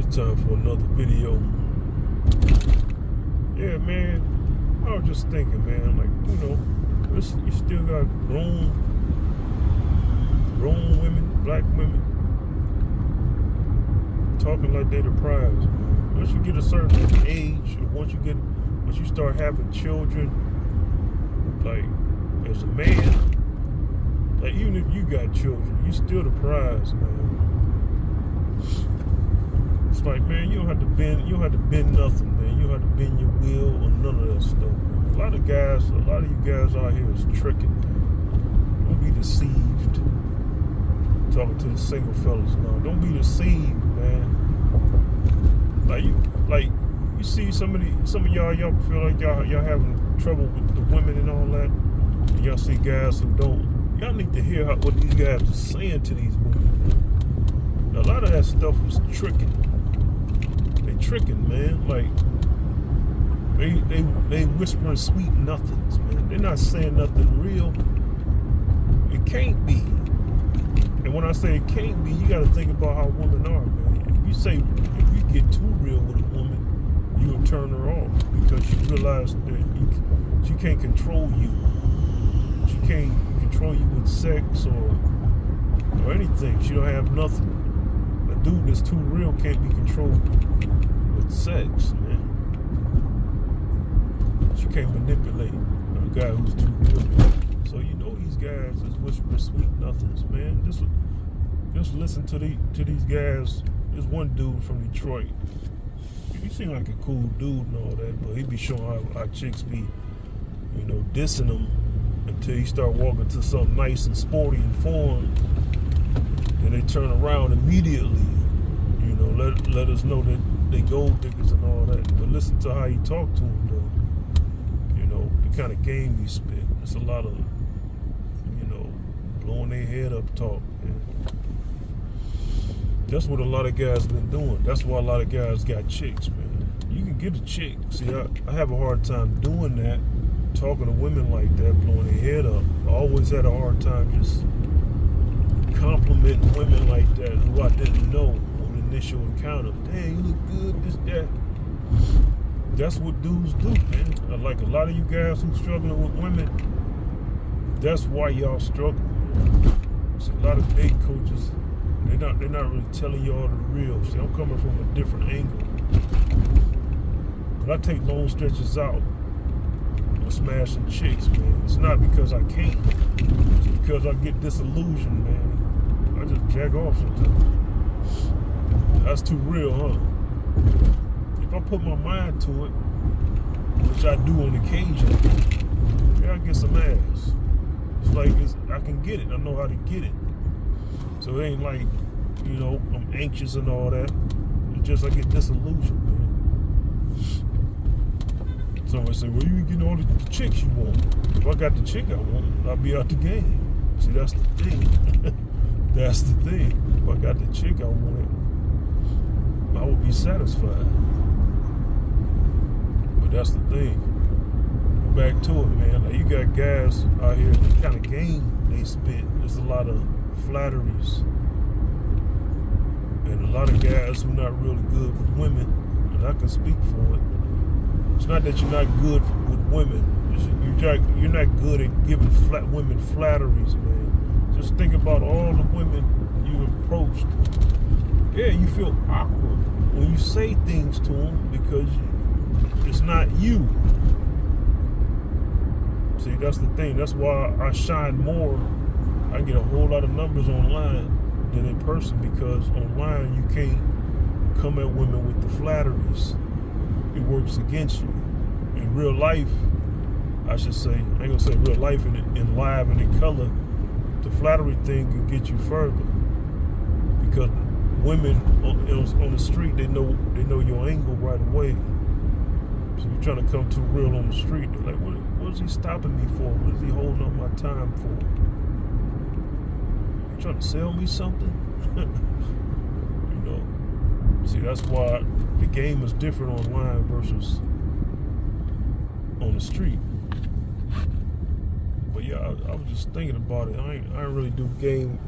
It's time for another video. Yeah, man. I was just thinking, man, like, you still got grown women, black women, talking like they the prize, man. Once you get a certain age, or once you start having children, like, as a man, like, even if you got children, you still the prize, man. It's like, man, you don't have to bend nothing, man. You don't have to bend your will or none of that stuff, man. A lot of you guys out here is tricking, man. Don't be deceived. Talking to the single fellas now. Don't be deceived, man. Like you see some of y'all feel like y'all having trouble with the women and all that. And y'all see guys who don't. Y'all need to hear what these guys are saying to these women, man. Now, a lot of that stuff is tricking. They tricking, man. Like they whispering sweet nothings, man. They're not saying nothing real. It can't be. And when I say it can't be, you got to think about how women are, man. If you get too real with a woman, you'll turn her off because you realize that she can't control you. She can't control you with sex or anything. She don't have nothing. A dude that's too real can't be controlled with sex, man. She can't manipulate a guy who's too real. So these guys is whispering sweet nothings, man. Just listen to these guys. There's one dude from Detroit. He seemed like a cool dude and all that, but he be showing how chicks be, dissing him until he start walking to something nice and sporty and foreign. Then they turn around immediately, let us know that they gold diggers and all that. But listen to how he talk to him, though. The kind of game he spit. It's a lot of, blowing their head up talk, man. That's what a lot of guys been doing. That's why a lot of guys got chicks, man. You can get a chick. See, I have a hard time doing that, talking to women like that, blowing their head up. I always had a hard time just complimenting women like that who I didn't know on the initial encounter. Dang, you look good, this, that. That's what dudes do, man. Like a lot of you guys who struggling with women, that's why y'all struggle. See, a lot of big coaches, they're not really telling y'all the real. See, I'm coming from a different angle. But I take long stretches out of smashing chicks, man. It's not because I can't. It's because I get disillusioned, man. I just jack off sometimes. That's too real, huh? If I put my mind to it, which I do on occasion, yeah, I get some ass. It's like I can get it. I know how to get it. So it ain't like, I'm anxious and all that. It's just I get disillusioned, man. Somebody say, well, you getting all the chicks you want. If I got the chick I want, I'll be out the game. See, that's the thing. That's the thing. If I got the chick I wanted, I would be satisfied. But that's the thing. Back to it, man. Like, you got guys out here, the kind of game they spit, there's a lot of flatteries. And a lot of guys who not really good with women, and I can speak for it. It's not that you're not good with women. You're not good at giving women flatteries, man. Just think about all the women you approached. Yeah, you feel awkward when you say things to them because it's not you. See, that's the thing. That's why I shine more. I get a whole lot of numbers online than in person because online you can't come at women with the flatteries. It works against you. In real life, I should say, I ain't gonna say real life, in live and in color, the flattery thing can get you further because women on the street, they know your angle right away. So you're trying to come too real on the street. They're like, what is he stopping me for? What is he holding up my time for? You trying to sell me something? See, that's why the game is different online versus on the street. But yeah, I was just thinking about it. I ain't really do game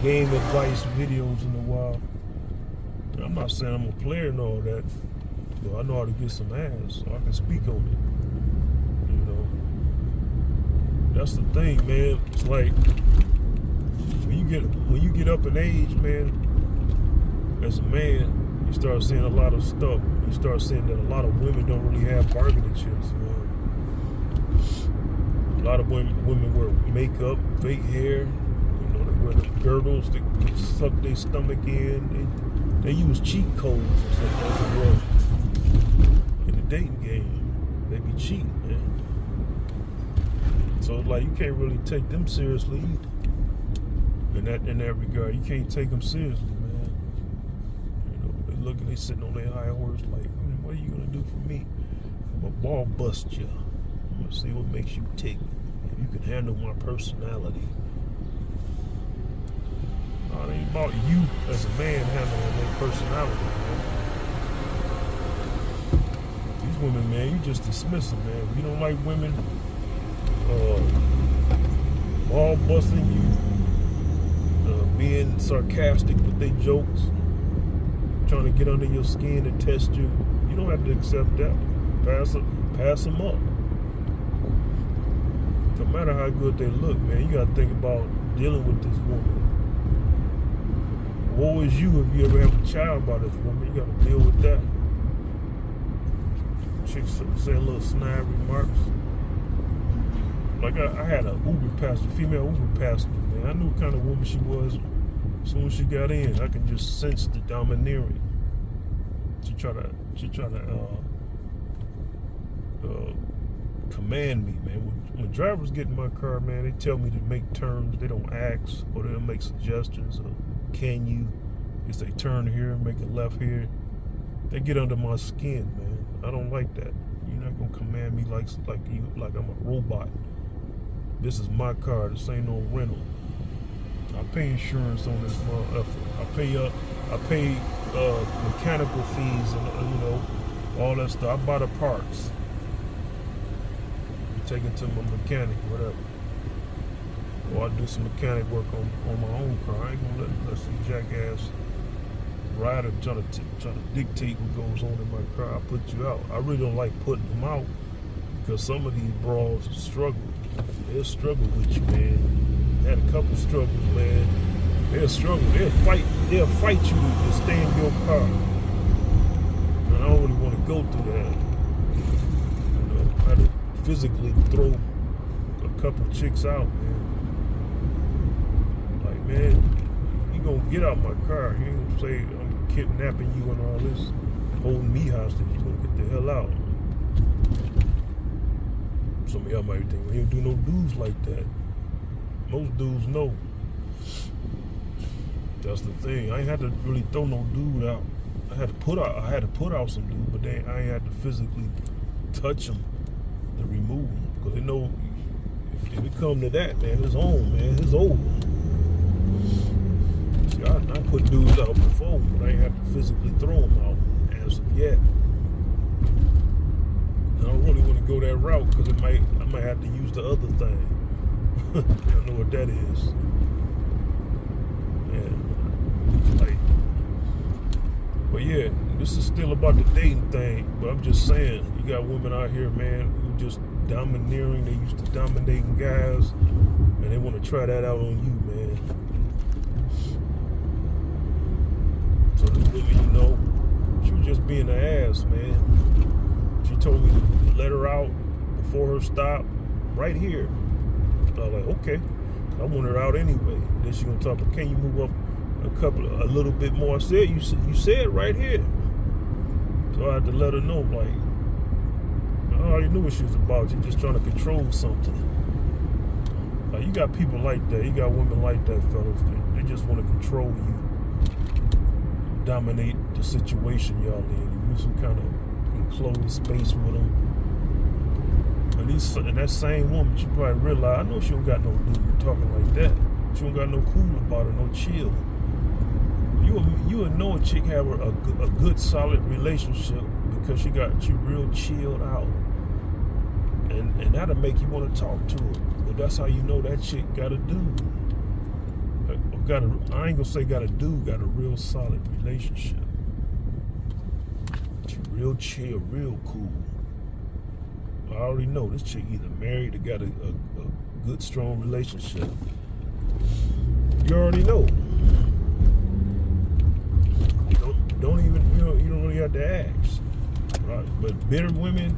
advice videos in a while. I I'm not saying I'm a player and all that, but I know how to get some ass, so I can speak on it. You know, that's the thing, man. It's like when you get up in age, man, as a man, you start seeing a lot of stuff. You start seeing that a lot of women don't really have bargaining chips, man. A lot of women wear makeup, fake hair. You know, they wear the girdles to suck their stomach in. They use cheat codes or something as it was in the dating game. They be cheating, man. So like you can't really take them seriously either. In that regard, you can't take them seriously, man. You know, they sitting on their high horse like, what are you gonna do for me? I'm gonna ball bust you. I'm gonna see what makes you tick. If you can handle my personality. No, it ain't about you as a man handling their personality, man. These women, man, you just dismiss them, man. If you don't like women ball busting you, being sarcastic with their jokes, trying to get under your skin and test you, you don't have to accept that. Pass them up. No matter how good they look, man, you gotta think about dealing with this woman. Woe is you if you ever have a child by this woman. You gotta deal with that. Chicks say little snide remarks. Like I had a female Uber passenger, man. I knew what kind of woman she was. As soon as she got in, I could just sense the domineering. She try to command me, man. When drivers get in my car, man, they tell me to make turns. They don't ask, or they'll make suggestions of, can you? If they turn here, make a left here. They get under my skin, man. I don't like that. You're not gonna command me like I'm a robot. This is my car. This ain't no rental. I pay insurance on this effort. I pay mechanical fees and all that stuff. I buy the parts. Take it to my mechanic, whatever. Or I do some mechanic work on my own car. I ain't gonna let some jackass rider try to dictate what goes on in my car. I put you out. I really don't like putting them out because some of these bras struggle. They'll struggle with you, man. Had a couple struggles, man. They'll struggle. They'll fight you to stay in your car. And I don't really want to go through that. I had to physically throw a couple chicks out, man. Like, man, you gonna get out my car. You ain't gonna say I'm kidnapping you and all this, holding me hostage. You gonna get the hell out. Some of y'all might think, we don't do no dudes like that. Most dudes know. That's the thing. I ain't had to really throw no dude out. I had to put out some dude, but I ain't had to physically touch them to remove them. Because they know if it come to that, man, it's on, man. It's over. See, I put dudes out before, but I ain't have to physically throw them out as of yet. I don't really want to go that route because I might have to use the other thing. I don't know what that is. Yeah. Like, but yeah, this is still about the dating thing. But I'm just saying, you got women out here, man, who just domineering. They used to dominating guys, and they want to try that out on you, man. So this woman, she was just being an ass, man. She told me to let her out before her stop right here. So I was like, okay. I want her out anyway. Then she gonna talk about, can you move up a little bit more? I said, you said right here. So I had to let her know, like, I already knew what she was about. She's just trying to control something. Like, you got people like that. You got women like that, fellas. They just want to control you, dominate the situation y'all in. You use some kind of enclosed space with them. And that same woman, she probably realized, I know she don't got no dude talking like that. She don't got no cool about her, no chill. You would know a chick have a good solid relationship because she real chilled out. And that'll make you want to talk to her. But that's how you know that chick got a dude. I ain't gonna say got a dude, got a real solid relationship. real chill, real cool. I already know this chick either married or got a good, strong relationship. You already know. Don't even, you don't really have to ask. Right? But bitter women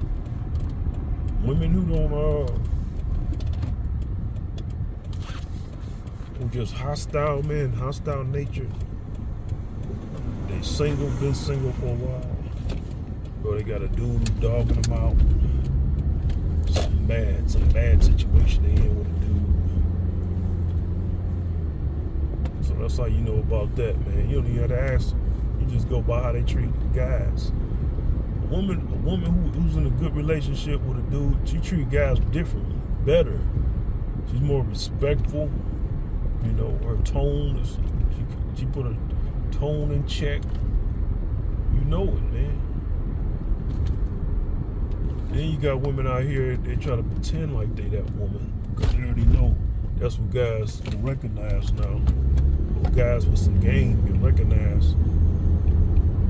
who don't who just hostile men, hostile nature. They been single for a while. Or they got a dude who's dogging them out. Some bad situation they in with a dude. So that's how you know about that, man. You don't even have to ask them. You just go by how they treat guys. A woman who's in a good relationship with a dude, she treat guys differently, better. She's more respectful. You know, her tone is, she put her tone in check. You know it, man. Then you got women out here, they try to pretend like they that woman, because they already know that's what guys can recognize now. Or guys with some game can recognize,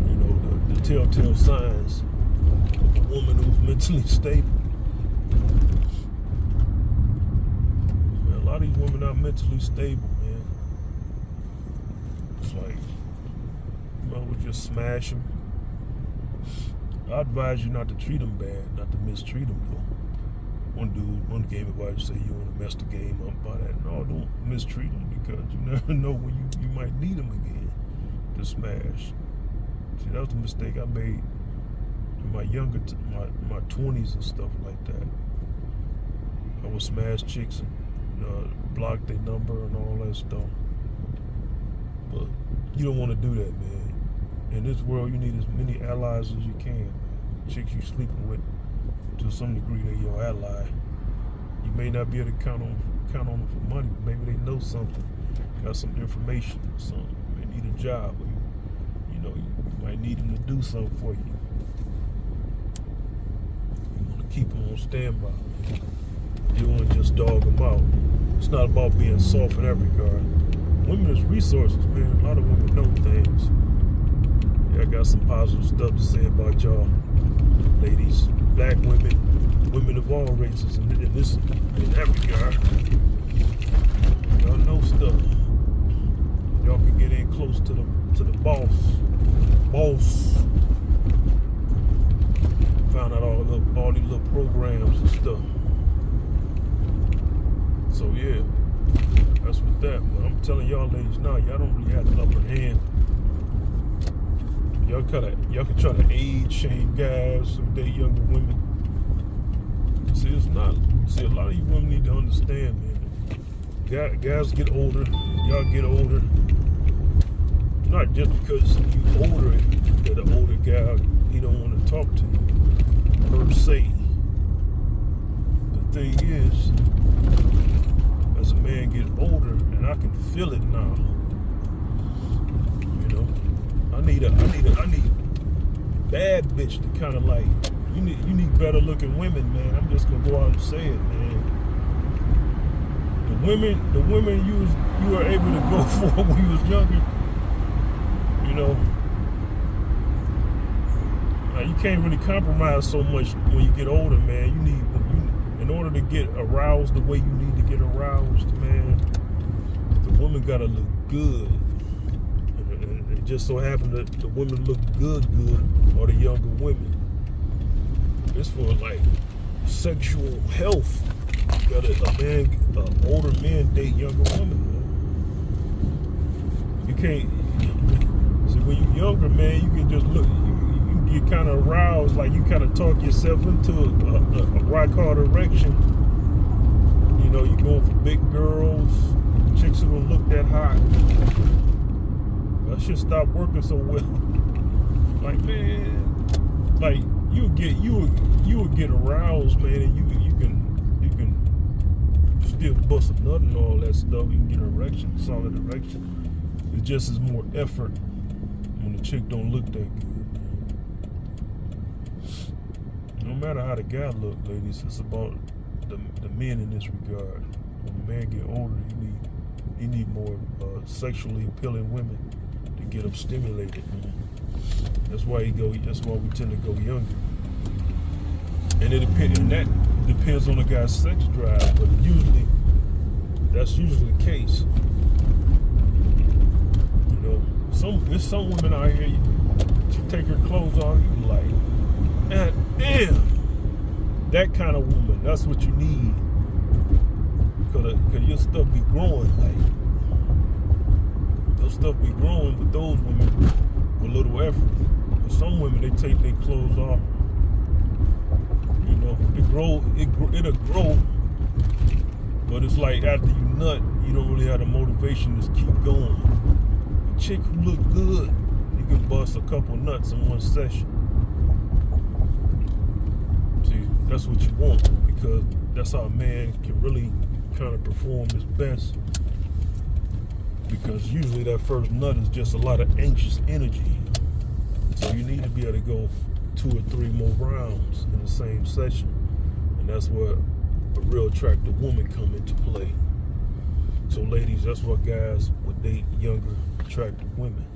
you know, the telltale signs of a woman who's mentally stable. Man, a lot of these women are mentally stable, man. It's like, you might as well just smash them. I advise you not to treat them bad, not to mistreat them though. One game advice say you want to mess the game up by that. No, don't mistreat them, because you never know when you might need them again to smash. See, that was the mistake I made in my younger, my 20s and stuff like that. I would smash chicks and block their number and all that stuff. But you don't want to do that, man. In this world, you need as many allies as you can. Chicks you sleeping with, to some degree, they're your ally. You may not be able to count on them for money, but maybe they know something, got some information or something. They need a job, or you might need them to do something for you. You want to keep them on standby. You want to just dog them out. It's not about being soft in that regard. Women is resources, man. A lot of women know things. Yeah, I got some positive stuff to say about y'all, ladies. Black women, women of all races in that regard. Y'all know stuff. Y'all can get in close to the boss. Found out all these little programs and stuff. So yeah, that's with that. But I'm telling y'all ladies now, y'all don't really have the upper hand. Y'all can try to age shame guys who date younger women. See, it's not. See, a lot of you women need to understand, man. Guys get older. Y'all get older. It's not just because you older that an older guy he don't want to talk to you per se. The thing is, as a man get older, and I can feel it now. You know. I need bad bitch to kind of like, you need better looking women, man. I'm just gonna go out and say it, man. The women you were able to go for when you was younger, you know, you can't really compromise so much when you get older, man. In order to get aroused the way you need to get aroused, man, the woman gotta look good. It just so happened that the women look good, or the younger women. It's for like sexual health. Older men date younger women, man. You can't. See, when you're younger, man, you can just look. You get kind of aroused, like you kind of talk yourself into a rock hard erection. You know, you going for big girls, chicks who don't look that hot. That shit stop working so well. Like, man, like you would get aroused, man, and you can still bust a nut and all that stuff. You can get an erection, solid erection. It's just as more effort when the chick don't look that good. No matter how the guy look, ladies, it's about the men in this regard. When the man get older, he need more sexually appealing women to get them stimulated, man. That's why we tend to go younger. And that depends on the guy's sex drive, but that's usually the case. You know, there's some women out here, she take her clothes off, you be like, God damn, that kind of woman, that's what you need. Cause your stuff be growing, like, your stuff be growing with those women with little effort. But some women, they take their clothes off, you know, it'll grow, but it's like after you nut, you don't really have the motivation to keep going. A chick who look good, you can bust a couple nuts in one session. See, that's what you want, because that's how a man can really kind of perform his best, because usually that first nut is just a lot of anxious energy, so you need to be able to go 2 or 3 more rounds in the same session, and that's where a real attractive woman come into play. So ladies, that's why guys would date younger attractive women.